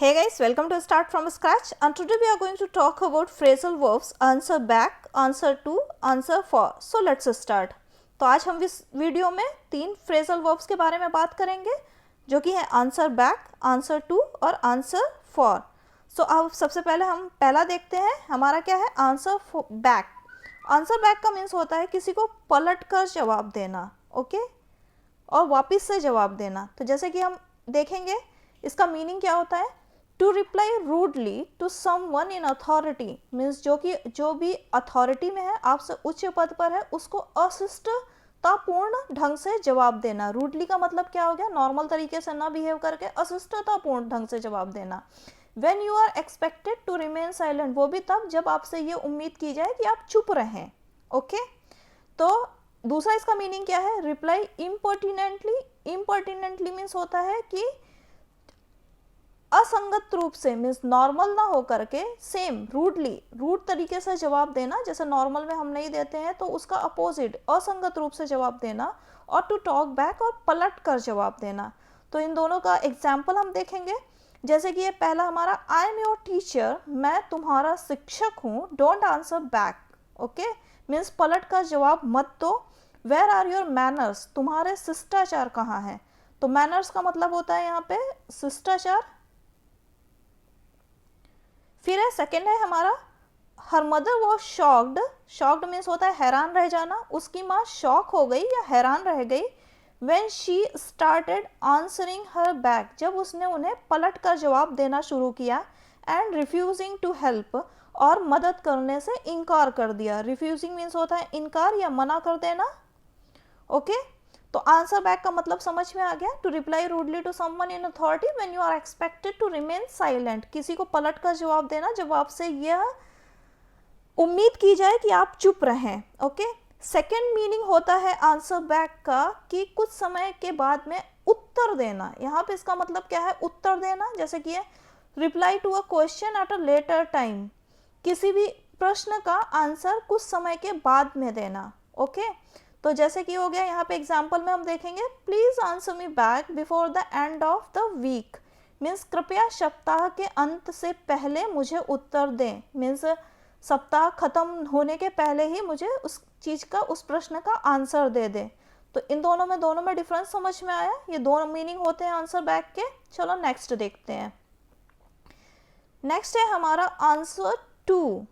Hey guys, welcome to Start from Scratch, and today we are going to talk about phrasal verbs answer back, answer to, answer for. So let's start. तो आज हम इस video में 3 phrasal verbs के बारे में बात करेंगे जो कि है answer back, answer to और answer for. So अब सबसे पहले हम पहला देखते हैं, हमारा क्या है answer back. Answer back का मीन्स होता है किसी को पलट कर जवाब देना, ओके, और वापस से जवाब देना. तो जैसे कि हम देखेंगे इसका मीनिंग क्या होता है. To reply rudely to someone in authority means जो भी अथॉरिटी में है, आपसे उच्च पद पर है, उसको अशिष्टतापूर्ण ढंग से जवाब देना. रूडली का मतलब क्या हो गया, नॉर्मल तरीके से ना बिहेव करके अशिष्टतापूर्ण ढंग से जवाब देना. When you are expected to remain silent, वो भी तब जब आपसे ये उम्मीद की जाए कि आप चुप रहें, ओके. तो दूसरा इसका मीनिंग क्या है, रिप्लाई इम्पर्टिनेंटली. इम्पर्टिनेंटली मीन्स होता है कि असंगत रूप से, मीन्स नॉर्मल ना हो करके सेम रूड तरीके से जवाब देना. जैसे नॉर्मल में हम नहीं देते हैं तो उसका अपोजिट असंगत रूप से जवाब देना. और टू टॉक बैक और पलट कर जवाब देना. तो इन दोनों का एग्जाम्पल हम देखेंगे. जैसे कि ये पहला हमारा, आई एम योर टीचर, मैं तुम्हारा शिक्षक हूँ, don't answer back, okay, means पलट कर जवाब मत दो. वेयर आर योर मैनर्स, तुम्हारे शिष्टाचार कहाँ हैं. तो मैनर्स का मतलब होता है यहाँ पे शिष्टाचार. फिर है सेकेंड है हमारा, her mother was shocked. Shocked means होता है हैरान रह जाना. उसकी माँ शॉक हो गई या हैरान रह गई. When she started answering her back, जब उसने उन्हें पलट कर जवाब देना शुरू किया. एंड रिफ्यूजिंग टू हेल्प, और मदद करने से इनकार कर दिया. रिफ्यूजिंग मीन्स होता है इनकार या मना कर देना, ओके. तो आंसर बैक का मतलब समझ में आ गया. To reply rudely to someone in authority when you are expected to remain silent, किसी को पलट कर जवाब देना जब आपसे यह उम्मीद की जाए कि आप चुप रहें, ओके. सेकेंड मीनिंग होता है आंसर बैक का कि कुछ समय के बाद में उत्तर देना. यहाँ पे इसका मतलब क्या है, उत्तर देना. जैसे कि reply to a question at a later time, किसी भी प्रश्न का आंसर कुछ समय के बाद में देना, ओके. तो जैसे कि हो गया यहाँ पे एग्जाम्पल में हम देखेंगे, please answer me back before the end of the week, means कृपया सप्ताह के अंत से पहले मुझे उत्तर दें. मीन्स सप्ताह खत्म होने के पहले ही मुझे उस चीज का, उस प्रश्न का आंसर दे दें. तो इन दोनों में डिफरेंस समझ में आया. ये दोनों मीनिंग होते हैं आंसर बैक के. चलो नेक्स्ट देखते हैं. नेक्स्ट है हमारा answer to.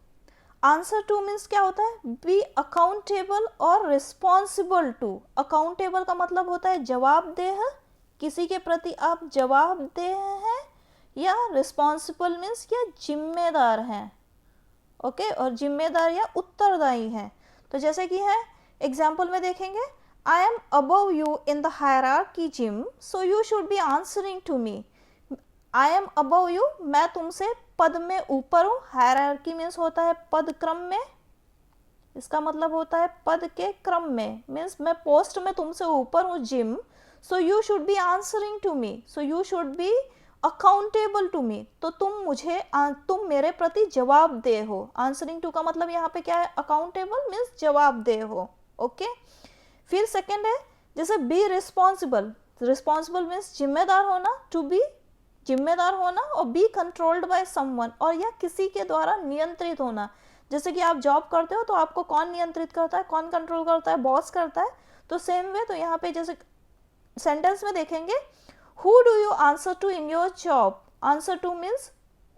Answer to means क्या होता है, बी अकाउंटेबल और रिस्पॉन्सिबल टू. अकाउंटेबल का मतलब होता है जवाबदेह, किसी के प्रति आप जवाबदेह हैं. या रिस्पॉन्सिबल मीन्स या जिम्मेदार हैं, ओके, और जिम्मेदार या उत्तरदायी हैं. तो जैसे कि है एग्जाम्पल में देखेंगे, I am above you in the hierarchy Jim, so you should be answering to me. I am above you, मैं तुमसे पद में ऊपर हूँ. हायरार्की मीन्स होता है पद क्रम में, इसका मतलब होता है पद के क्रम में, मीन्स मैं पोस्ट में तुमसे ऊपर हूँ, Jim. So you should be answering to me, so you should be accountable to me, तो तुम मेरे प्रति जवाबदेह हो. आंसरिंग टू का मतलब यहाँ पे क्या है, अकाउंटेबल मीन्स जवाबदेह हो, ओके. फिर सेकेंड है जैसे बी रिस्पॉन्सिबल. रिस्पॉन्सिबल मीन्स जिम्मेदार होना, टू बी जिम्मेदार होना. और बी कंट्रोल्ड बाय समवन, और यह किसी के द्वारा नियंत्रित होना. जैसे कि आप जॉब करते हो तो आपको कौन नियंत्रित करता है, कौन कंट्रोल करता है, बॉस करता है. तो सेम वे, तो यहाँ पे जैसे सेंटेंस में देखेंगे, who do you answer to in your job. Answer to means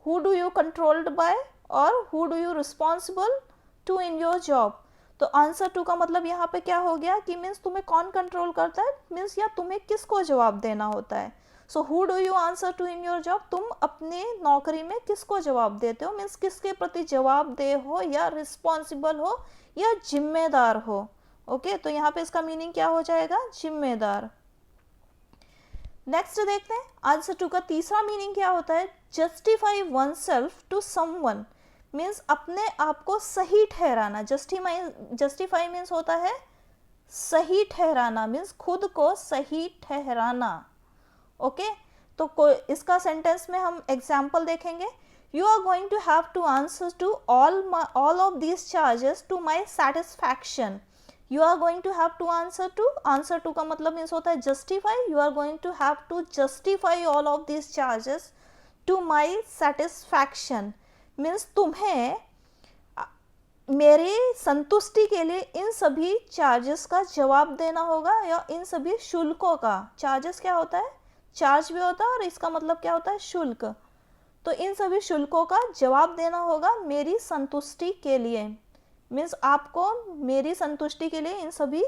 who do you controlled by और who do you responsible to in your job. तो आंसर टू का मतलब यहाँ पे क्या हो गया कि मीन्स तुम्हें कौन कंट्रोल करता है, मीन्स या तुम्हें किसको जवाब देना होता है. So who do you answer to in your job, तुम अपने नौकरी में किसको जवाब देते हो, मीन्स किसके प्रति जवाबदेह हो, या रिस्पॉन्सिबल हो, या जिम्मेदार हो, ओके. तो यहाँ पे इसका मीनिंग क्या हो जाएगा, जिम्मेदार. नेक्स्ट देखते हैं आंसर टू का तीसरा मीनिंग क्या होता है, justify oneself to someone, means अपने आप को सही ठहराना. जस्टिफाई मीन्स होता है सही ठहराना, मीन्स खुद को सही ठहराना, ओके. तो इसका सेंटेंस में हम एग्जाम्पल देखेंगे, you are going to have to answer to all of these charges to my satisfaction. You are going to have to answer to का मतलब मीन्स होता है justify. You are going to have to justify all of these charges to my satisfaction means तुम्हें मेरी संतुष्टि के लिए इन सभी चार्जेस का जवाब देना होगा, या इन सभी शुल्कों का। चार्जेस क्या होता है, चार्ज भी होता है और इसका मतलब क्या होता है, शुल्क। तो इन सभी शुल्कों का जवाब देना होगा मेरी संतुष्टि के लिए, मीन्स आपको मेरी संतुष्टि के लिए इन सभी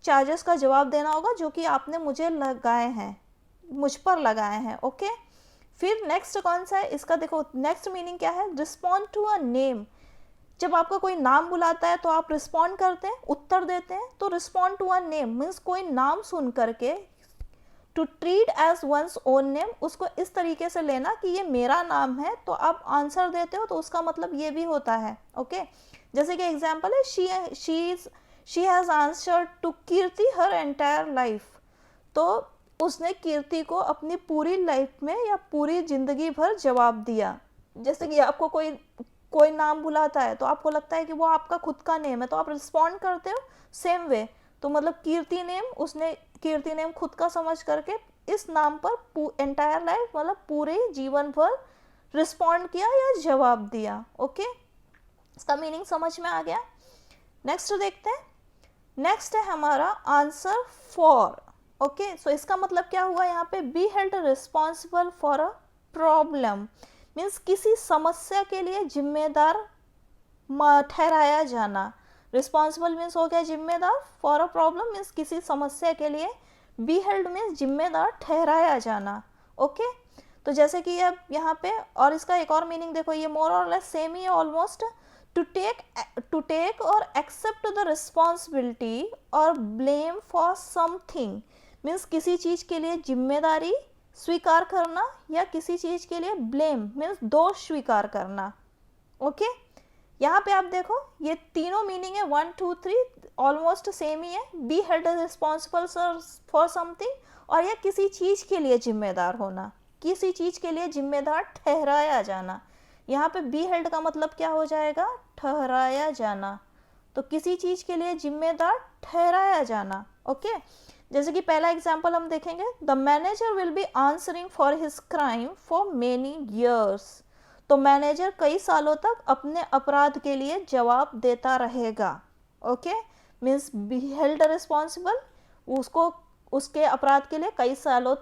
चार्जेस का जवाब देना होगा जो कि आपने मुझे लगाए हैं, मुझ पर लगाए हैं। ओके, फिर नेक्स्ट कौन सा है, इसका देखो नेक्स्ट मीनिंग क्या है, रिस्पॉन्ड टू अ नेम। जब आपका कोई नाम बुलाता है तो आप रिस्पॉन्ड करते हैं, उत्तर देते हैं। तो respond to a name means कोई नाम सुन करके, to treat as one's own name, उसको इस तरीके से लेना कि ये मेरा नाम है, तो आप आंसर देते हो तो उसका मतलब ये भी होता है। ओके, जैसे कि एग्जाम्पल है, she has answered to Kirti her entire life. तो उसने कीर्ति को अपनी पूरी लाइफ में या पूरी जिंदगी भर जवाब दिया। जैसे कि आपको कोई नाम बुलाता है तो आपको लगता है कि वो आपका खुद का नेम है, तो आप रिस्पॉन्ड करते हो सेम वे। तो मतलब कीर्ति नेम, उसने कीर्ति नेम खुद का समझ करके इस नाम पर एंटायर लाइफ मतलब पूरे जीवन भर रिस्पॉन्ड किया या जवाब दिया। ओके, इसका मीनिंग समझ में आ गया। नेक्स्ट देखते हैं, नेक्स्ट है हमारा आंसर फॉर। ओके, सो इसका मतलब क्या हुआ यहाँ पे, B held responsible for a problem means किसी समस्या के लिए जिम्मेदार ठहराया जाना। रिस्पॉन्सिबल मीन्स हो गया जिम्मेदार, फॉर अ प्रॉब्लम मीन्स किसी समस्या के लिए, बी हेल्ड मीन्स जिम्मेदार ठहराया जाना। ओके, तो जैसे कि अब यहाँ पे, और इसका एक और मीनिंग देखो, ये मोर और लेस सेम ही है ऑलमोस्ट, टू टेक और एक्सेप्ट द रिस्पॉन्सिबिलिटी और ब्लेम फॉर समथिंग मीन्स किसी चीज़ के लिए जिम्मेदारी स्वीकार करना या किसी चीज़ के लिए ब्लेम मीन्स दोष स्वीकार करना। ओके, यहाँ पे आप देखो ये तीनों मीनिंग है, 1 2 3 ऑलमोस्ट सेम ही है। B held responsible for something, और यह किसी चीज़ के लिए जिम्मेदार होना, किसी चीज़ के लिए जिम्मेदार ठहराया जाना। यहाँ पे बी हेल्ड का मतलब क्या हो जाएगा, ठहराया जाना। तो किसी चीज़ के लिए जिम्मेदार ठहराया जाना। ओके, जैसे कि पहला एग्जाम्पल हम देखेंगे, the manager will be answering for his crime for many years. तो मैनेजर कई सालों तक अपने अपराध के लिए जवाब देता रहेगा। Okay, means B held responsible, उसको उसके अपराध के लिए कई सालों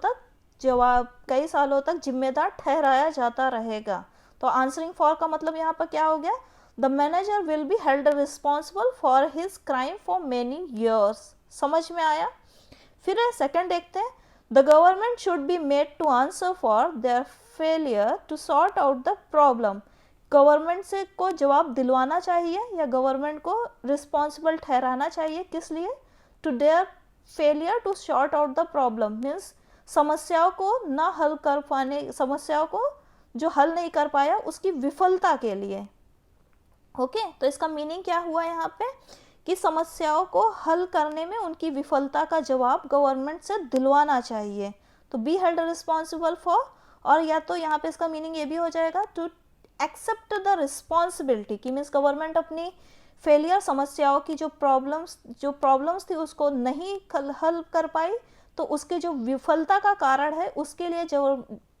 तक जिम्मेदार ठहराया जाता रहेगा। तो आंसरिंग फॉर का मतलब यहाँ पर क्या हो गया, the manager will be held responsible for his crime for many years. समझ में आया। फिर सेकंड देखते हैं, the government should be made to answer for their failure to sort out the problem. Government से को जवाब दिलवाना चाहिए या गवर्नमेंट को रिस्पॉन्सिबल ठहराना चाहिए, किस लिए, to their failure to sort out the problem means समस्याओं को जो हल नहीं कर पाया उसकी विफलता के लिए। ओके, तो इसका मीनिंग क्या हुआ यहाँ पे कि समस्याओं को हल करने में उनकी विफलता का जवाब गवर्नमेंट से दिलवाना चाहिए। तो बी हेल्ड रिस्पॉन्सिबल फॉर, और या तो यहाँ पे इसका मीनिंग ये भी हो जाएगा टू एक्सेप्ट द रिस्पॉन्सिबिलिटी की मीन्स गवर्नमेंट अपनी फेलियर, समस्याओं की जो प्रॉब्लम्स थी उसको नहीं हल कर पाई, तो उसके जो विफलता का कारण है उसके लिए जो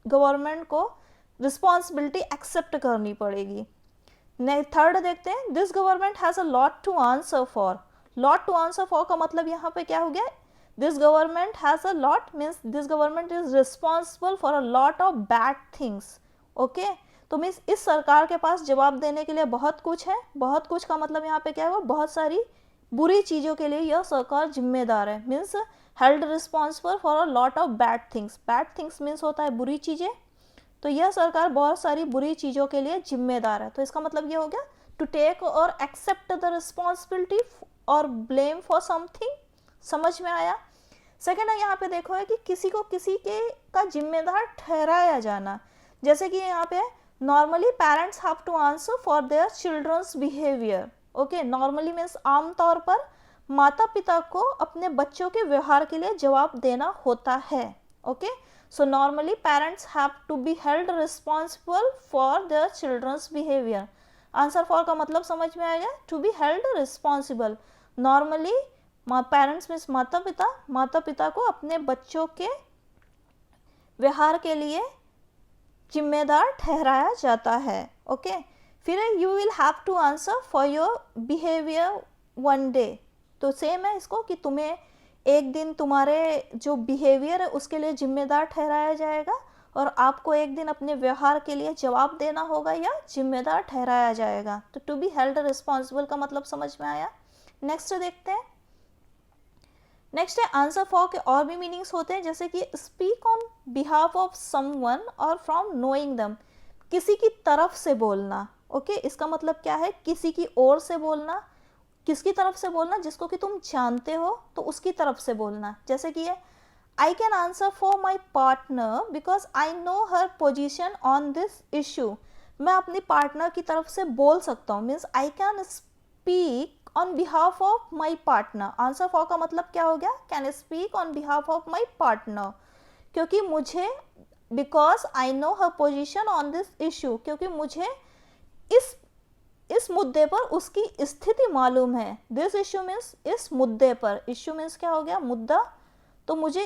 गवर्नमेंट को रिस्पॉन्सिबिलिटी एक्सेप्ट करनी पड़ेगी। थर्ड देखते हैं, this government has a lot to answer for. Lot to answer for का मतलब यहाँ पे क्या हो गया, this government has a lot means this government is responsible for a lot of bad things. Okay, तो मीन्स इस सरकार के पास जवाब देने के लिए बहुत कुछ है। बहुत कुछ का मतलब यहाँ पे क्या हुआ, बहुत सारी बुरी चीज़ों के लिए यह सरकार जिम्मेदार है। Means held responsible for a lot of bad things. Bad things means होता है बुरी चीज़ें, तो यह सरकार बहुत सारी बुरी चीज़ों के लिए जिम्मेदार है। तो इसका मतलब ये हो गया टू टेक और एक्सेप्ट द रिस्पॉन्सिबिलिटी और ब्लेम फॉर समथिंग। समझ में आया। सेकेंड है यहाँ पे देखो है कि किसी को किसी के का जिम्मेदार ठहराया जाना। जैसे कि यहाँ पे normally parents have to answer for their children's behaviour. Okay, normally means आमतौर पर माता पिता को अपने बच्चों के व्यवहार के लिए जवाब देना होता है। Okay, so normally parents have to be held responsible for their children's behavior. Answer for का मतलब समझ में आएगा, to be held responsible. Normally parents means माता पिता को अपने बच्चों के व्यवहार के लिए जिम्मेदार ठहराया जाता है। ओके, फिर you will have to answer for your behaviour one day. तो सेम है इसको कि तुम्हें एक दिन तुम्हारे जो बिहेवियर है उसके लिए जिम्मेदार ठहराया जाएगा और आपको एक दिन अपने व्यवहार के लिए जवाब देना होगा या जिम्मेदार ठहराया जाएगा। तो टू बी हेल्ड रिस्पॉन्सिबल का मतलब समझ में आया। नेक्स्ट देखते हैं। नेक्स्ट है आंसर फॉर के और भी मीनिंग्स होते हैं, जैसे कि speak on behalf of someone और फ्रॉम नोइंग दम, किसी की तरफ से बोलना। ओके, इसका मतलब क्या है, किसी की ओर से बोलना। किसकी तरफ से बोलना, जिसको कि तुम जानते हो तो उसकी तरफ से बोलना। जैसे कि I can answer for my partner because I know her position on this issue. मैं अपनी पार्टनर की तरफ से बोल सकता हूँ, means I can speak on behalf of my partner. Answer for का मतलब क्या हो गया, can speak on behalf of my partner, क्योंकि मुझे because I know her position on this issue, क्योंकि मुझे इस मुद्दे पर उसकी स्थिति मालूम है। दिस इशू मीन्स इस मुद्दे पर, इशू मीन्स क्या हो गया, मुद्दा। तो मुझे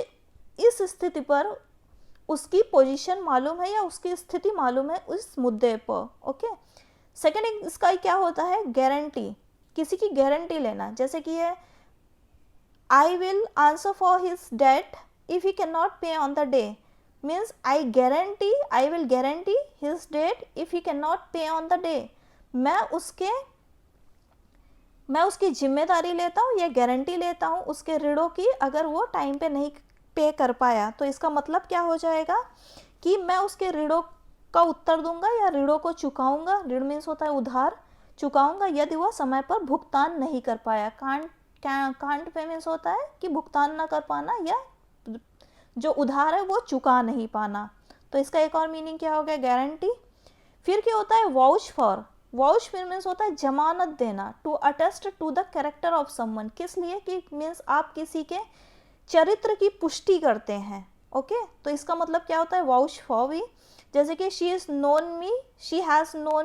इस स्थिति पर उसकी पोजीशन मालूम है या उसकी स्थिति मालूम है उस मुद्दे पर। ओके, सेकेंड इसका क्या होता है, गारंटी, किसी की गारंटी लेना। जैसे कि है I will answer for his debt if he can not pay on the day, means I will guarantee his debt if he can not pay on the day. मैं उसकी जिम्मेदारी लेता हूँ या गारंटी लेता हूँ उसके ऋणों की, अगर वो टाइम पे नहीं पे कर पाया। तो इसका मतलब क्या हो जाएगा कि मैं उसके ऋणों का उत्तर दूंगा या ऋणों को चुकाऊंगा। ऋण मीन्स होता है उधार, चुकाऊंगा यदि वह समय पर भुगतान नहीं कर पाया। कांट पे मीन्स होता है कि भुगतान ना कर पाना या जो उधार है वो चुका नहीं पाना। तो इसका एक और मीनिंग क्या हो गया, गारंटी। फिर क्या होता है, वाउच फॉर। वाउच फिर मीन्स होता है जमानत देना, to attest to the character of someone. किस लिए, कि मीन्स आप किसी के चरित्र की पुष्टि करते हैं। ओके, तो इसका मतलब क्या होता है, वाउच फॉर भी। जैसे कि she has known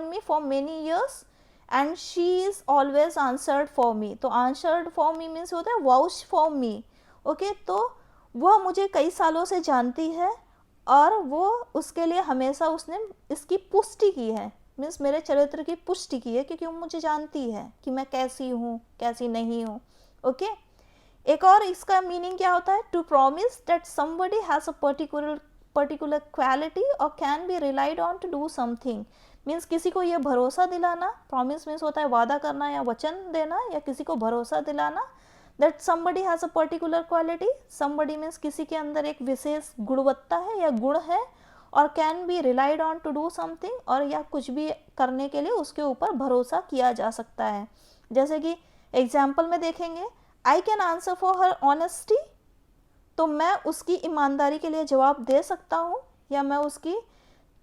me for many years and she is always answered for me. तो आंसर्ड फॉर मी मीन्स होता है वाउच फॉर मी। ओके, तो वह मुझे कई सालों से जानती है और वो उसके लिए हमेशा उसने इसकी पुष्टि की है, मीन्स मेरे चरित्र की पुष्टि की है, क्योंकि वो मुझे जानती है कि मैं कैसी हूँ कैसी नहीं हूँ। ओके, एक और इसका मीनिंग क्या होता है, to promise that somebody has a particular quality और can be relied on to do something. Means किसी को ये भरोसा दिलाना। प्रॉमिस मीन्स होता है वादा करना या वचन देना या किसी को भरोसा दिलाना। That somebody has a particular quality, somebody means किसी के अंदर एक विशेष गुणवत्ता है या गुण है, और can be relied on to do something, और या कुछ भी करने के लिए उसके ऊपर भरोसा किया जा सकता है। जैसे कि एग्जाम्पल में देखेंगे, I can answer for her honesty, तो मैं उसकी ईमानदारी के लिए जवाब दे सकता हूँ या मैं उसकी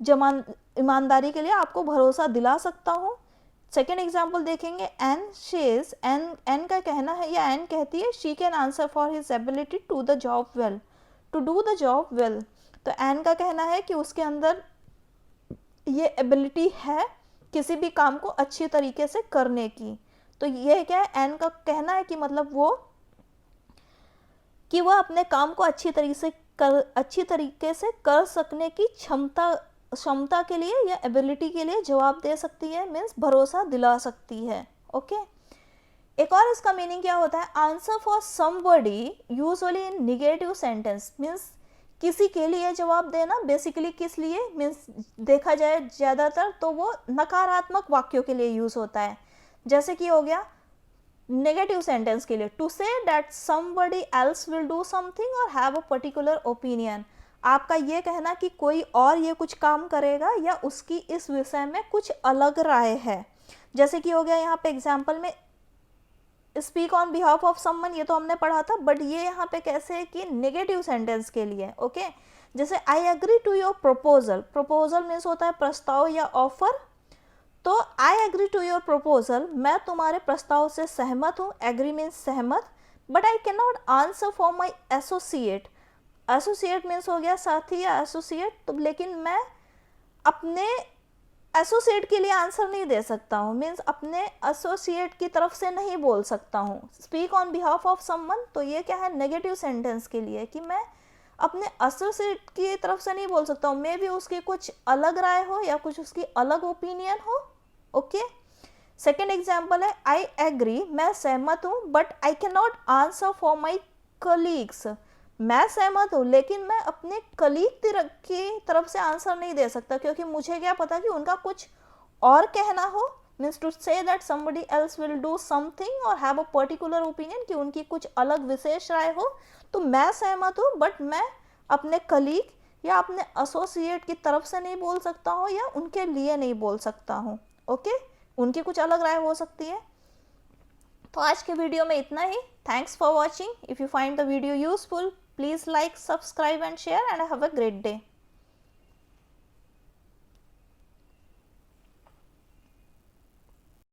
ईमानदारी के लिए आपको भरोसा दिला सकता हूँ। सेकेंड एग्जाम्पल देखेंगे, एन शेज, एन का कहना है या एन कहती है she can answer for his ability to the job well, to do the job well. तो एन का कहना है कि उसके अंदर ये एबिलिटी है किसी भी काम को अच्छी तरीके से करने की। तो ये क्या है, एन का कहना है कि मतलब वह अपने काम को अच्छी तरीके से कर सकने की क्षमता के लिए या एबिलिटी के लिए जवाब दे सकती है, मीन्स भरोसा दिला सकती है। ओके, एक और इसका मीनिंग क्या होता है, answer for somebody usually in negative sentence, means किसी के लिए जवाब देना। बेसिकली किस लिए, मीन्स देखा जाए ज़्यादातर तो वो नकारात्मक वाक्यों के लिए यूज़ होता है। जैसे कि हो गया नेगेटिव सेंटेंस के लिए, to say that somebody else will do something और हैव अ पर्टिकुलर ओपिनियन। आपका ये कहना कि कोई और ये कुछ काम करेगा या उसकी इस विषय में कुछ अलग राय है। जैसे कि हो गया यहाँ पे एग्जाम्पल में speak on behalf of someone, ये तो हमने पढ़ा था, बट ये यहाँ पे कैसे है कि नेगेटिव सेंटेंस के लिए। ओके, जैसे I agree to your proposal, proposal means होता है प्रस्ताव या ऑफर। तो I agree to your proposal, मैं तुम्हारे प्रस्ताव से सहमत हूँ, एग्री मीन्स सहमत। But I can not answer for my associate, associate means हो गया साथी या एसोसिएट। तो लेकिन मैं अपने एसोसिएट के लिए आंसर नहीं दे सकता हूँ, मीन्स अपने एसोसिएट की तरफ से नहीं बोल सकता हूँ। Speak on behalf of someone, तो ये क्या है, नेगेटिव सेंटेंस के लिए कि मैं अपने एसोसिएट की तरफ से नहीं बोल सकता हूँ, मे भी उसकी कुछ अलग राय हो या कुछ उसकी अलग ओपिनियन हो। ओके, सेकेंड एग्जाम्पल है आई एग्री, मैं सहमत हूँ, but I can not answer for my colleagues. मैं सहमत हूँ लेकिन मैं अपने कलीग की तरफ से आंसर नहीं दे सकता, क्योंकि मुझे क्या पता कि उनका कुछ और कहना हो, means to say that somebody else will do something और हैव अ पर्टिकुलर ओपिनियन, कि उनकी कुछ अलग विशेष राय हो। तो मैं सहमत हूँ बट मैं अपने कलीग या अपने एसोसिएट की तरफ से नहीं बोल सकता हूँ या उनके लिए नहीं बोल सकता हूँ। ओके, उनकी कुछ अलग राय हो सकती है। तो आज के वीडियो में इतना ही। Thanks for watching. If you find the video useful, please like, subscribe and share, and have a great day.